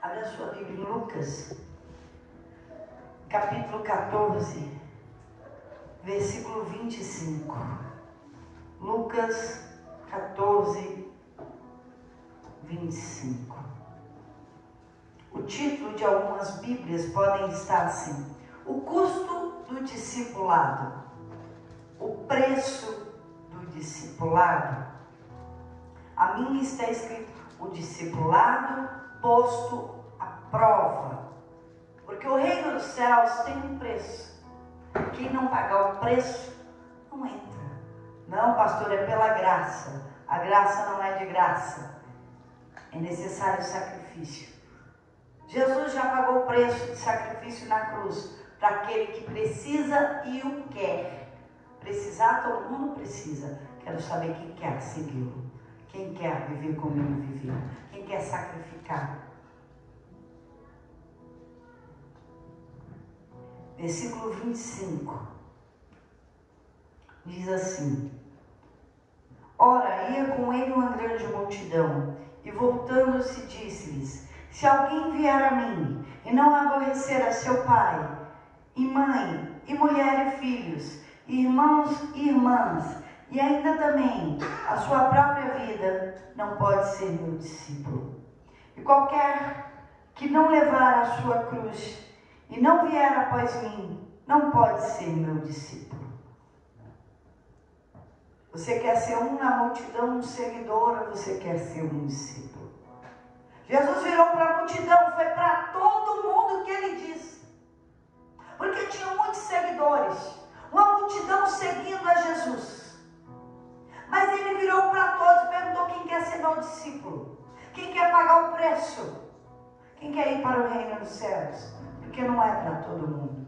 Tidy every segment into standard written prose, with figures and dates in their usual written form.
Abra sua Bíblia em Lucas, capítulo 14, versículo 25. Lucas 14, 25. O título de algumas Bíblias podem estar assim: o custo do discipulado, o preço do discipulado. A minha está escrito: o discipulado posto à prova, porque o reino dos céus tem um preço. Quem não pagar o preço não entra. Não, pastor, é pela graça. A graça não é de graça, é necessário sacrifício. Jesus já pagou o preço de sacrifício na cruz para aquele que precisa e o quer. Precisar, todo mundo precisa. Quero saber quem quer segui-lo. Quem quer viver como ele viveu? Quem quer sacrificar? Versículo 25. Diz assim: ora, ia com ele uma grande multidão, e voltando-se disse-lhes: se alguém vier a mim, e não aborrecer a seu pai, e mãe, e mulher e filhos, e irmãos e irmãs, e ainda também a sua própria vida, não pode ser meu discípulo. E qualquer que não levar a sua cruz e não vier após mim, não pode ser meu discípulo. Você quer ser um na multidão, um seguidor, ou você quer ser um discípulo? Jesus virou para a multidão, foi para todo mundo que ele disse. Porque tinha muitos seguidores, uma multidão seguindo a Jesus. Mas ele virou para todos e perguntou: quem quer ser meu discípulo? Quem quer pagar o preço? Quem quer ir para o reino dos céus? Porque não é para todo mundo.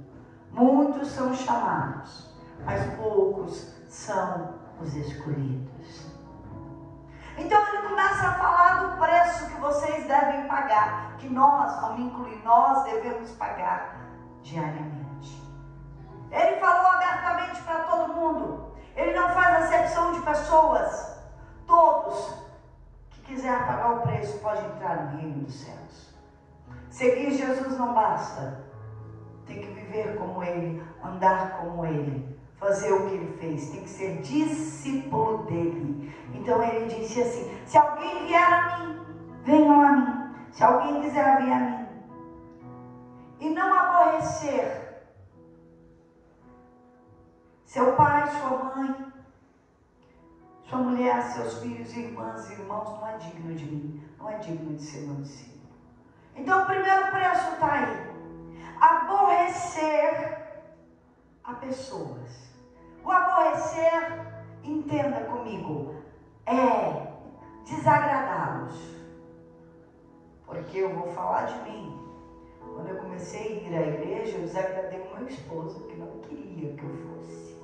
Muitos são chamados, mas poucos são os escolhidos. Então ele começa a falar do preço que vocês devem pagar, que nós, vamos incluir, nós devemos pagar diariamente. Ele falou abertamente para todo mundo. Ele não faz acepção de pessoas. Todos que quiser pagar o preço pode entrar no reino dos céus. Seguir Jesus não basta. Tem que viver como ele, andar como ele, fazer o que ele fez. Tem que ser discípulo dele. Então ele disse assim: se alguém vier a mim, venham a mim. Se alguém quiser vir a mim e não aborrecer seu pai, sua mãe, sua mulher, seus filhos, irmãs e irmãos, não é digno de mim, não é digno de ser meu discípulo. Então o primeiro preço está aí: aborrecer a pessoas. O aborrecer, entenda comigo, é desagradá-los. Porque eu vou falar de mim. Quando eu comecei a ir à igreja, eu desagradei o meu esposo, que não queria que eu fosse.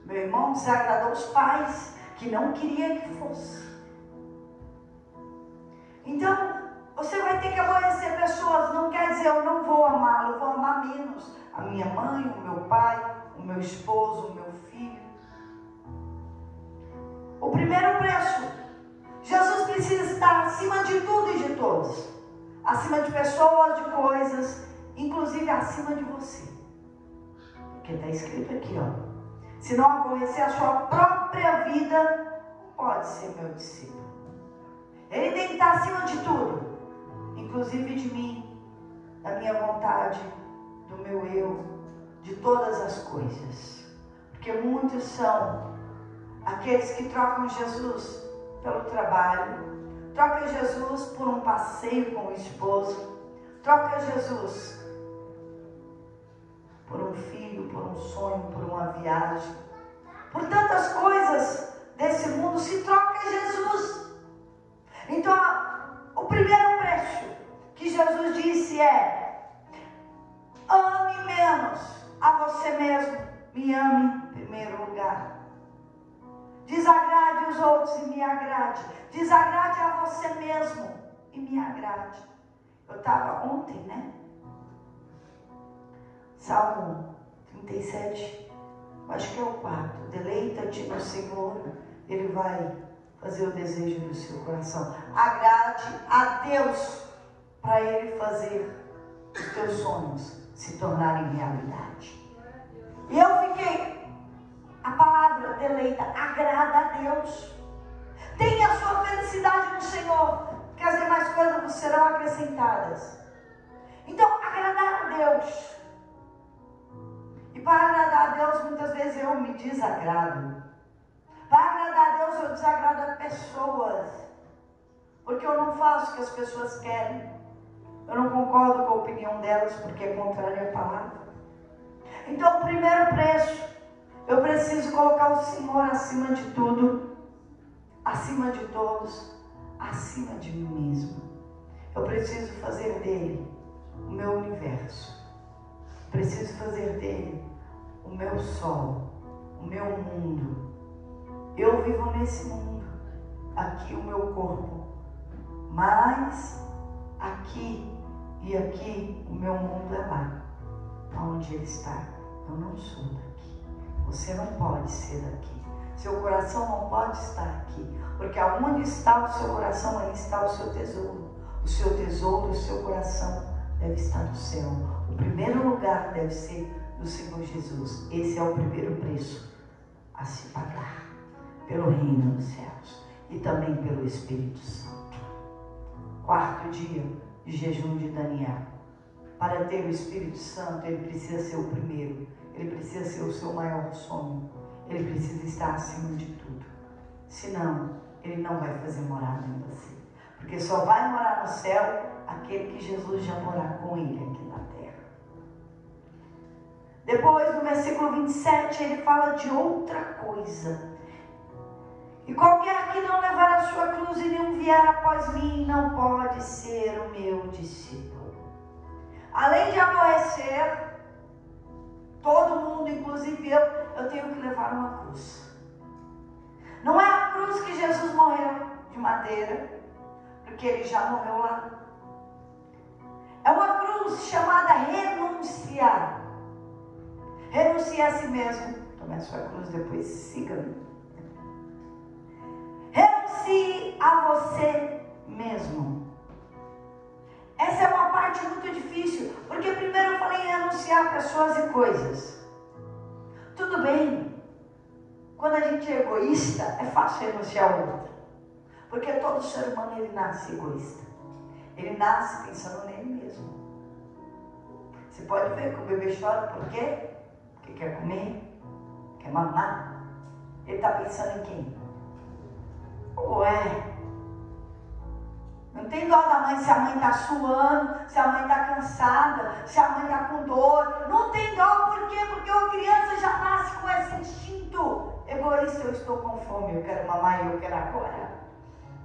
Meu irmão desagradou os pais, que não queria que fosse. Então, você vai ter que aborrecer pessoas. Não quer dizer eu não vou amá-lo, eu vou amar menos a minha mãe, o meu pai, o meu esposo, o meu filho. O primeiro preço: Jesus precisa estar acima de tudo e de todos. Acima de pessoas, de coisas, inclusive acima de você. Porque está escrito aqui, ó: se não aborrecer a sua própria vida, não pode ser meu discípulo. Ele tem que estar acima de tudo, inclusive de mim, da minha vontade, do meu eu, de todas as coisas. Porque muitos são aqueles que trocam Jesus pelo trabalho, troca Jesus por um passeio com o esposo, troca Jesus por um filho, por um sonho, por uma viagem, por tantas coisas desse mundo. Se troca Jesus. Então o primeiro preço que Jesus disse é: ame menos a você mesmo, me ame em primeiro lugar. Desagrade os outros e me agrade. Desagrade a você mesmo e me agrade. Eu estava ontem, né? Salmo 37, acho que é o 4. Deleita-te no Senhor, Ele vai fazer o desejo do seu coração. Agrade a Deus para para Ele fazer os teus sonhos se tornarem realidade. E eu fiquei, a palavra deleita, agrada a Deus. Tenha a sua felicidade no Senhor, que as demais coisas vos serão acrescentadas. Então, agradar a Deus. E para agradar a Deus, muitas vezes eu me desagrado. Para agradar a Deus, eu desagrado a pessoas. Porque eu não faço o que as pessoas querem. Eu não concordo com a opinião delas, porque é contrária à palavra. Então, o primeiro preço, eu preciso colocar o Senhor acima de tudo, acima de todos, acima de mim mesmo. Eu preciso fazer dele o meu universo. Preciso fazer dele o meu sol, o meu mundo. Eu vivo nesse mundo, aqui o meu corpo, mas aqui e aqui o meu mundo é lá, onde ele está. Eu não sou daqui. Você não pode ser daqui. Seu coração não pode estar aqui, porque aonde está o seu coração, aí está o seu tesouro. O seu tesouro, o seu coração deve estar no céu. O primeiro lugar deve ser do Senhor Jesus. Esse é o primeiro preço a se pagar pelo reino dos céus e também pelo Espírito Santo. Quarto dia de jejum de Daniel. Para ter o Espírito Santo, ele precisa ser o primeiro. Ele precisa ser o seu maior sonho. Ele precisa estar acima de tudo. Senão, ele não vai fazer morada em você. Porque só vai morar no céu aquele que Jesus já morar com ele aqui na terra. Depois, no versículo 27, ele fala de outra coisa. E qualquer que não levar a sua cruz e não vier após mim, não pode ser o meu discípulo. Além de aborrecer todo mundo, inclusive eu tenho que levar uma cruz. Não é a cruz que Jesus morreu de madeira, porque ele já morreu lá. É uma cruz chamada renunciar. Renuncie a si mesmo. Tome a sua cruz, depois siga-me. Renuncie a você mesmo. Essa é uma parte muito difícil, porque primeiro eu falei em renunciar a pessoas e coisas. Tudo bem, quando a gente é egoísta, é fácil renunciar ao outro, porque todo ser humano ele nasce egoísta. Ele nasce pensando nele mesmo. Você pode ver que o bebê chora por quê? Porque quer comer, quer mamar. Ele está pensando em quem? Ué, não tem dó da mãe se a mãe está suando, se a mãe está cansada, se a mãe está com dor. Não tem dó, por quê? Porque a criança já nasce com esse instinto egoísta. Eu estou com fome, eu quero mamar e eu quero agora.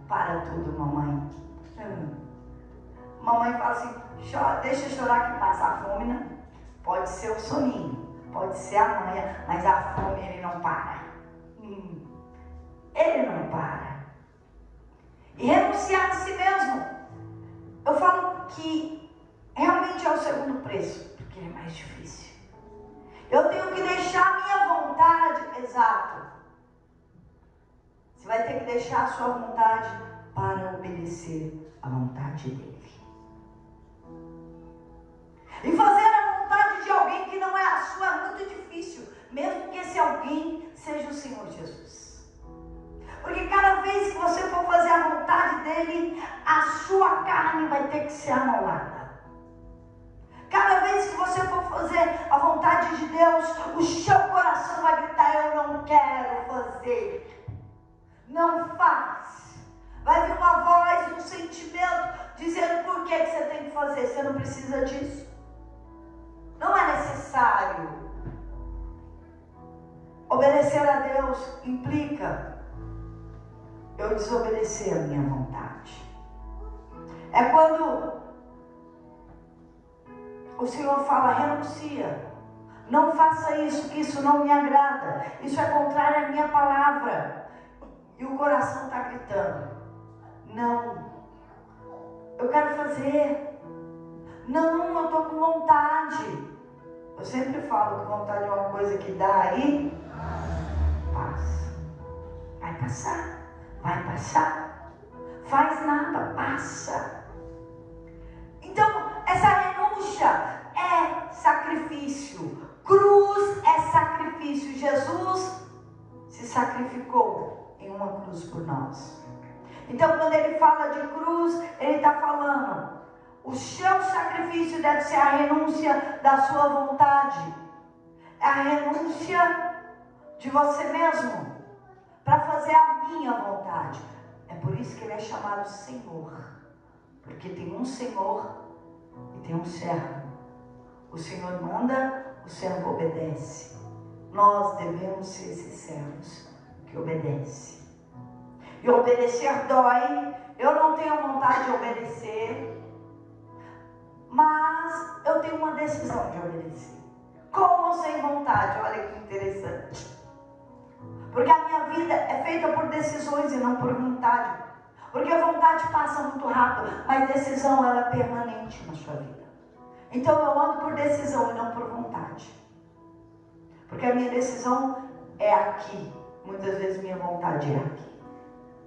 Para tudo, mamãe. Mamãe fala assim, chora, deixa eu chorar que passa a fome, né? Pode ser o soninho, pode ser a mãe, mas a fome ele não para. Ele não para. E renunciar a si mesmo. Eu falo que realmente é o segundo preço, porque é mais difícil. Eu tenho que deixar a minha vontade, exato. Você vai ter que deixar a sua vontade para obedecer à vontade dele. E fazer a vontade de alguém que não é a sua é muito difícil, mesmo que esse alguém seja o Senhor Jesus. Porque cada vez que você for fazer a vontade dele, a sua carne vai ter que ser anulada. Cada vez que você for fazer a vontade de Deus, o seu coração vai gritar, eu não quero fazer. Não faz. Vai vir uma voz, um sentimento, dizendo por que você tem que fazer. Você não precisa disso. Não é necessário. Obedecer a Deus implica eu desobedecer a minha vontade. É quando o Senhor fala, renuncia. Não faça isso, que isso não me agrada. Isso é contrário à minha palavra. E o coração está gritando, não. Eu quero fazer. Não, eu estou com vontade. Eu sempre falo que vontade é uma coisa que dá e passa. Vai passar. Vai passar. Faz nada, passa. Então, essa renúncia é sacrifício. Cruz é sacrifício. Jesus se sacrificou em uma cruz por nós. Então, quando ele fala de cruz, ele está falando: o seu sacrifício deve ser a renúncia da sua vontade, é a renúncia de você mesmo, para fazer a minha vontade. É por isso que ele é chamado Senhor, porque tem um Senhor e tem um servo. O Senhor manda, o servo obedece. Nós devemos ser esses servos que obedecem. E obedecer dói. Eu não tenho vontade de obedecer, mas eu tenho uma decisão de obedecer. Com ou sem vontade, olha que interessante. Porque a minha vida é feita por decisões e não por vontade. Porque a vontade passa muito rápido, mas decisão ela é permanente na sua vida. Então eu ando por decisão e não por vontade. Porque a minha decisão é aqui. Muitas vezes minha vontade é aqui.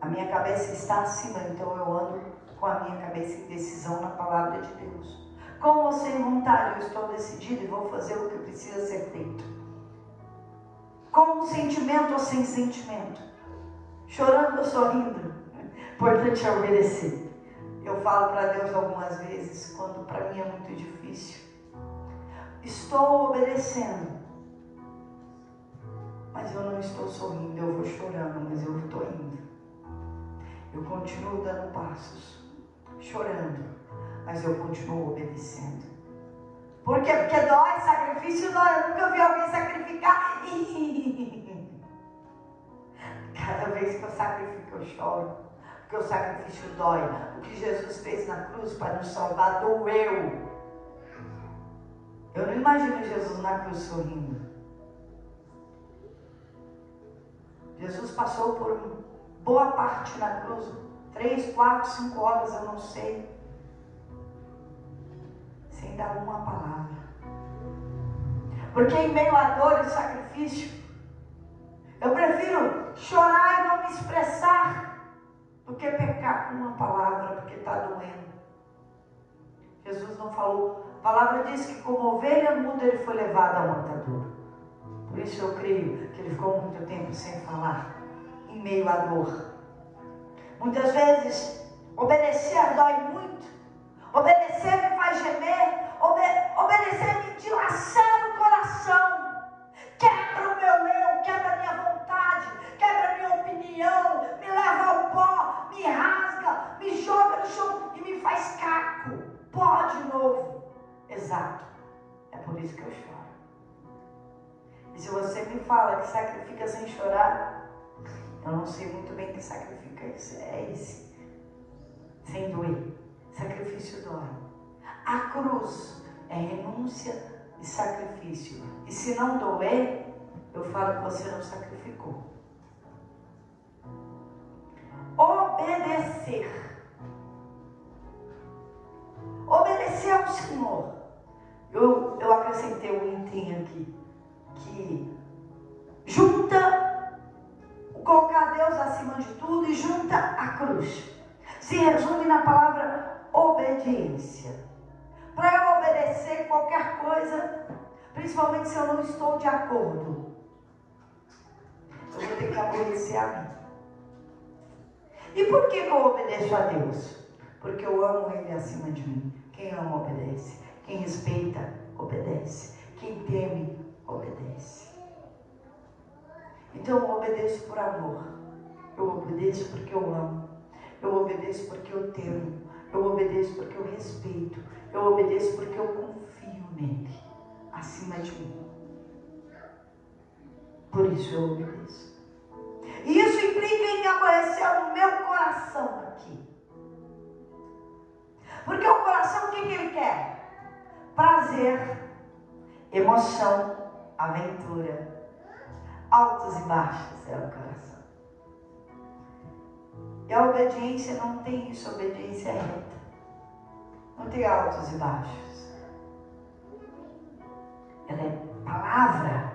A minha cabeça está acima, então eu ando com a minha cabeça em decisão na palavra de Deus. Com ou sem vontade, eu estou decidido e vou fazer o que precisa ser feito. Com um sentimento ou sem sentimento. Chorando ou sorrindo. Importante é obedecer. Eu falo para Deus algumas vezes, quando para mim é muito difícil. Estou obedecendo. Mas eu não estou sorrindo, eu vou chorando, mas eu estou indo. Eu continuo dando passos, chorando, mas eu continuo obedecendo. Por quê? Porque dói, sacrifício dói. Eu nunca vi alguém sacrificar. Cada vez que eu sacrifico, eu choro. Porque o sacrifício dói. O que Jesus fez na cruz para nos salvar doeu. Eu não imagino Jesus na cruz sorrindo. Jesus passou por boa parte na cruz, 3, 4, 5 horas, eu não sei, sem dar uma palavra. Porque em meio à dor e sacrifício, eu prefiro chorar e não me expressar, do que pecar com uma palavra, porque está doendo. Jesus não falou, a palavra diz que como ovelha muda ele foi levado ao matador. Por isso eu creio que ele ficou muito tempo sem falar, em meio à dor. Muitas vezes, obedecer dói muito. Obedecer me faz gemer. Obedecer me dilacera o coração. Quebra o meu eu, quebra a minha vontade, quebra a minha opinião, me leva ao pó, me rasga, me joga no chão e me faz caco. Pó de novo. Exato. É por isso que eu choro. E se você me fala que sacrifica sem chorar, eu não sei muito bem que sacrifica é esse. Sem doer. Sacrifício dói. A cruz é renúncia e sacrifício. E se não doer, eu falo que você não sacrificou. Obedecer. Obedecer ao Senhor. Eu acrescentei um item aqui. Que junta colocar Deus acima de tudo e junta a cruz. Se resume na palavra obediência. Para eu obedecer qualquer coisa, principalmente se eu não estou de acordo, eu vou ter que obedecer a mim. E por que eu obedeço a Deus? Porque eu amo Ele acima de mim. Quem ama, obedece. Quem respeita, obedece. Quem teme, obedece. Então eu obedeço por amor. Eu obedeço porque eu amo. Eu obedeço porque eu temo. Eu obedeço porque eu respeito. Eu obedeço porque eu confio nele acima de mim. Por isso eu obedeço. E isso implica em aborrecer o meu coração aqui. Porque o coração, o que ele quer? Prazer, emoção, aventura, altos e baixos é o coração. E a obediência não tem isso, a obediência é reta. Não tem altos e baixos. Ela é palavra.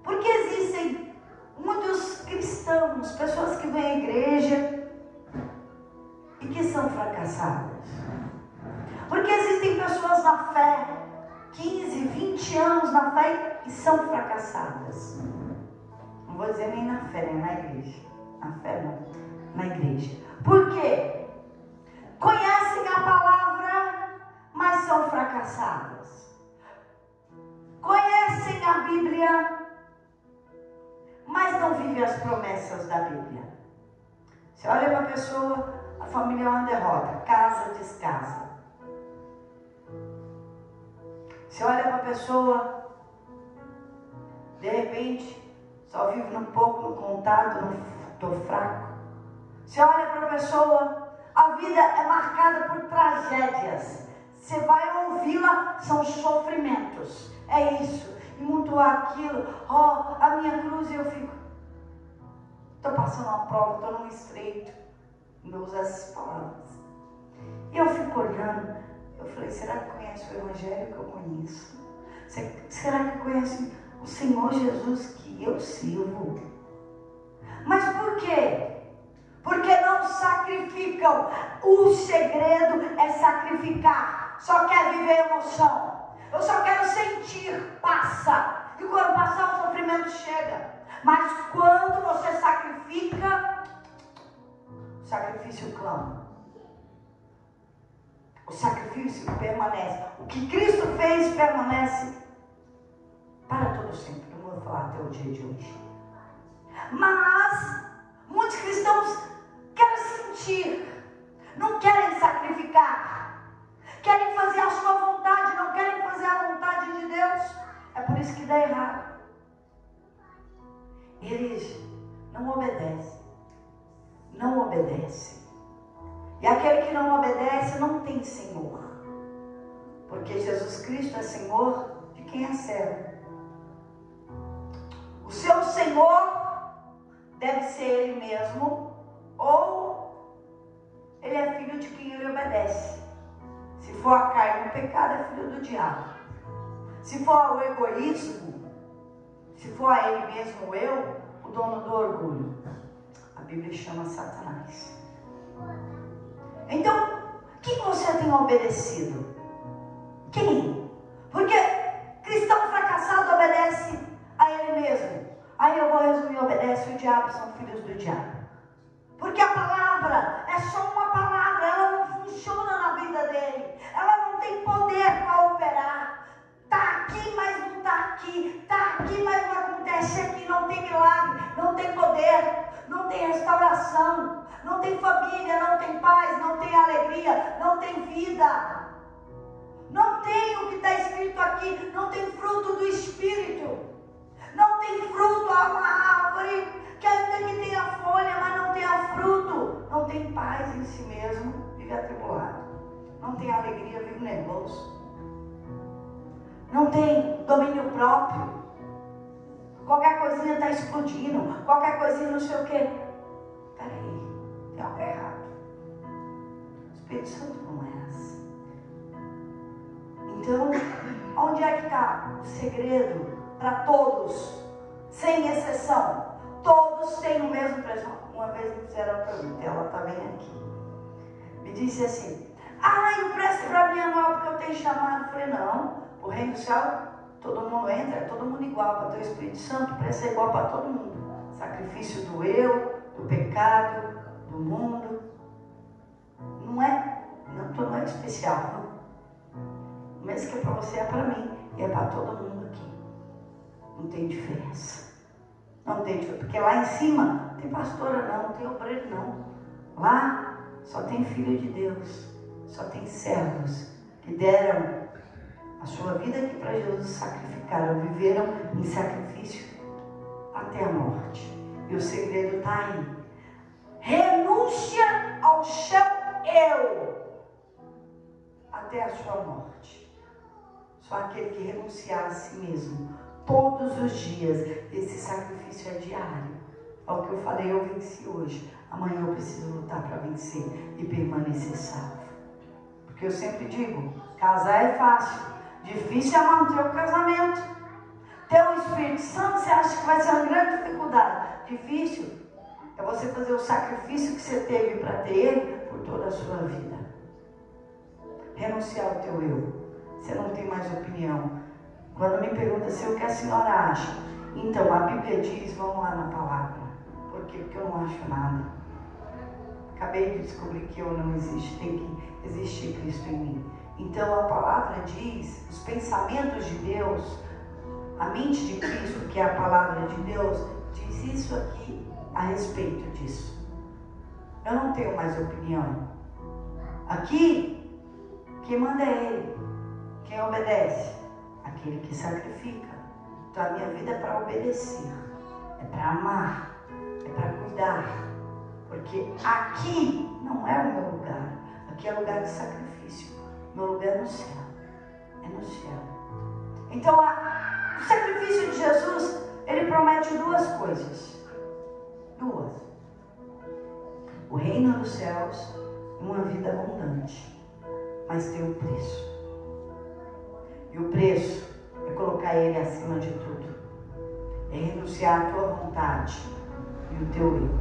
Porque existem muitos cristãos, pessoas que vêm à igreja e que são fracassadas. Porque na fé, 15, 20 anos na fé e são fracassadas. Não vou dizer nem na fé, nem na igreja. Na fé não, na igreja. Por quê? Conhecem a palavra, mas são fracassadas. Conhecem a Bíblia, mas não vivem as promessas da Bíblia. Você olha para a pessoa, a família é uma derrota, casa descasa. Você olha para a pessoa, de repente, só vive no pouco, no contado, no fraco. Você olha para a pessoa, a vida é marcada por tragédias. Você vai ouvi-la, são sofrimentos. É isso. E muito aquilo. Ó, a minha cruz, eu fico. Estou passando uma prova, estou num estreito. Não uso essas palavras. E eu fico olhando. Eu falei, será que conhece o Evangelho que eu conheço? Será que conhece o Senhor Jesus que eu sirvo? Mas por quê? Porque não sacrificam. O segredo é sacrificar. Só quer viver emoção. Eu só quero sentir, passa. E quando passar, o sofrimento chega. Mas quando você sacrifica, o sacrifício clama. O sacrifício permanece. O que Cristo fez permanece para todo sempre. Não vou falar até o dia de hoje. Mas muitos cristãos querem sentir, não querem sacrificar, querem fazer a sua vontade, não querem fazer a vontade de Deus. É por isso que dá errado. Eles não obedecem. Não obedecem. E aquele que não obedece não tem Senhor. Porque Jesus Cristo é Senhor de quem é servo. O seu Senhor deve ser Ele mesmo, ou Ele é filho de quem Ele obedece. Se for a carne, o pecado é filho do diabo. Se for o egoísmo, se for a Ele mesmo, o eu, o dono do orgulho, a Bíblia chama Satanás. Então, quem você tem obedecido? Quem? Porque cristão fracassado obedece a ele mesmo. Aí eu vou resumir, obedece o diabo, são filhos do diabo. Porque a palavra é só uma palavra, ela não funciona na vida dele. Ela não tem poder para operar. Está aqui, mas não está aqui. Está aqui, mas não acontece aqui. Não tem milagre, não tem poder, não tem restauração. Não tem família, não tem paz, não tem alegria, não tem vida. Não tem o que está escrito aqui, não tem fruto do Espírito. Não tem fruto, há uma árvore que ainda que tenha folha, mas não tenha fruto. Não tem paz em si mesmo, vive atribulado. Não tem alegria, vive nervoso. Não tem domínio próprio. Qualquer coisinha está explodindo, qualquer coisinha não sei o quê. Peraí. Tem algo errado. O Espírito Santo não é assim. Então, onde é que está o segredo para todos, sem exceção? Todos têm o mesmo preço. Uma vez me fizeram a pergunta, ela está bem aqui. Me disse assim: o preço para mim é maior porque eu tenho chamado. Eu falei: não, o reino do céu, todo mundo entra, é todo mundo igual. Para ter o Espírito Santo, o preço é igual para todo mundo. Sacrifício do eu, do pecado, do mundo. Não é, tu não é especial, não. O mesmo que é para você é para mim e é para todo mundo aqui. Não tem diferença. Não tem diferença, porque lá em cima não tem pastora não tem obreiro não. Lá só tem filho de Deus, só tem servos que deram a sua vida aqui para Jesus, sacrificaram, viveram em sacrifício até a morte. E o segredo está aí. Renúncia ao seu eu até a sua morte. Só aquele que renunciar a si mesmo todos os dias. Esse sacrifício é diário. É o que eu falei, eu venci hoje. Amanhã eu preciso lutar para vencer e permanecer salvo. Porque eu sempre digo, casar é fácil, difícil é manter o casamento. Ter o Espírito Santo, você acha que vai ser uma grande dificuldade? Difícil é você fazer o sacrifício que você teve para ter Ele por toda a sua vida. Renunciar ao teu eu. você não tem mais opinião. Quando me pergunta assim, o que a senhora acha? Então, a Bíblia diz, vamos lá na palavra. Por quê? Porque eu não acho nada. Acabei de descobrir que eu não existo, tem que existir Cristo em mim. Então, a palavra diz, os pensamentos de Deus, a mente de Cristo, que é a palavra de Deus, diz isso aqui a respeito disso. Eu não tenho mais opinião. Aqui, quem manda é Ele. Quem obedece? Aquele que sacrifica. Então a minha vida é para obedecer, é para amar, é para cuidar. Porque aqui não é o meu lugar. Aqui é lugar de sacrifício. Meu lugar é no céu. É no céu. Então o sacrifício de Jesus, ele promete duas coisas. Duas. O reino dos céus e uma vida abundante. Mas tem um preço. E o preço é colocar Ele acima de tudo. É renunciar à tua vontade e o teu eu.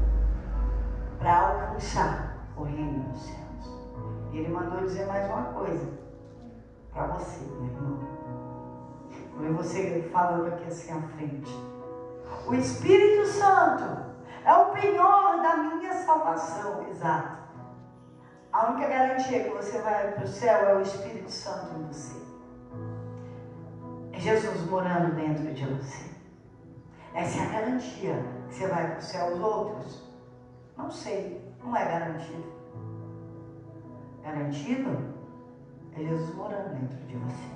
Para alcançar o reino dos céus. E Ele mandou dizer mais uma coisa. Para você, meu irmão. Vou ver você falando aqui assim à frente. O Espírito Santo é o penhor da minha salvação. Exato. A única garantia que você vai para o céu é o Espírito Santo em você. É Jesus morando dentro de você. Essa é a garantia que você vai para o céu. Os outros, não sei, não é garantido. Garantido é Jesus morando dentro de você.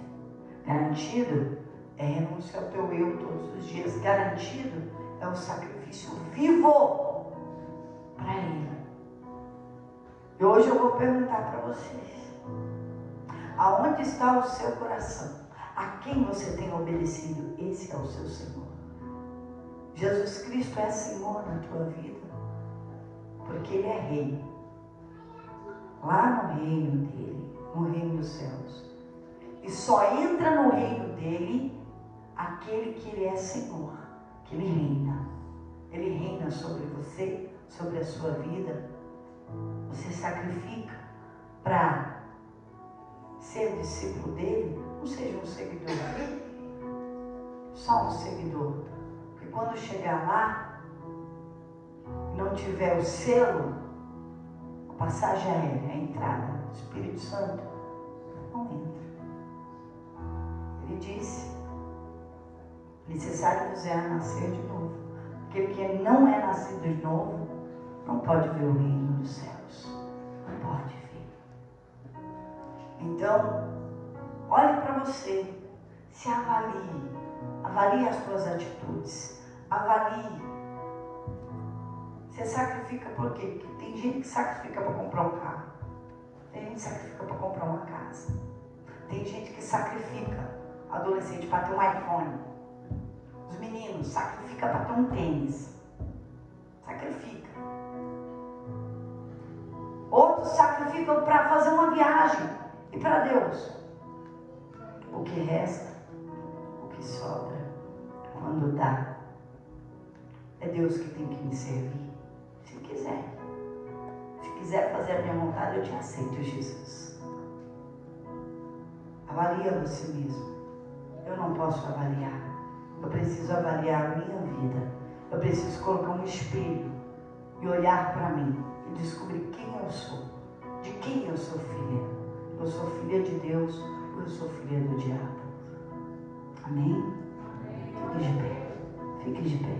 Garantido é renunciar ao teu eu todos os dias. Garantido é o sacrifício vivo para Ele. E hoje eu vou perguntar para vocês: aonde está o seu coração? A quem você tem obedecido? Esse é o seu Senhor. Jesus Cristo é Senhor na tua vida, porque Ele é Rei. Lá no reino dEle, no reino dos céus. E só entra no reino dEle aquele que Ele é Senhor, que Ele reina. Ele reina sobre você, sobre a sua vida. Você sacrifica para ser discípulo dEle. Não seja um seguidor, só um seguidor. Porque quando chegar lá e não tiver o selo, a passagem aérea, a entrada do Espírito Santo, não entra. Ele disse: necessário vos é nascer de novo. Aquele que não é nascido de novo não pode ver o reino dos céus. Não pode ver. Então, olhe para você, se avalie, avalie as suas atitudes, avalie. Você sacrifica por quê? Porque tem gente que sacrifica para comprar um carro, tem gente que sacrifica para comprar uma casa, tem gente que sacrifica, adolescente, para ter um iPhone, os meninos sacrificam para ter um tênis, sacrifica. Outros sacrificam para fazer uma viagem e para Deus. O que resta, o que sobra, quando dá, é Deus que tem que me servir. Se quiser. Se quiser fazer a minha vontade, eu te aceito, Jesus. Avalia você mesmo. Eu não posso avaliar. Eu preciso avaliar a minha vida. Eu preciso colocar um espelho e olhar para mim e descobrir quem eu sou. De quem eu sou filha. Eu sou filha de Deus. Eu sou filha do diabo. Amém? Fique de pé. Fique de pé.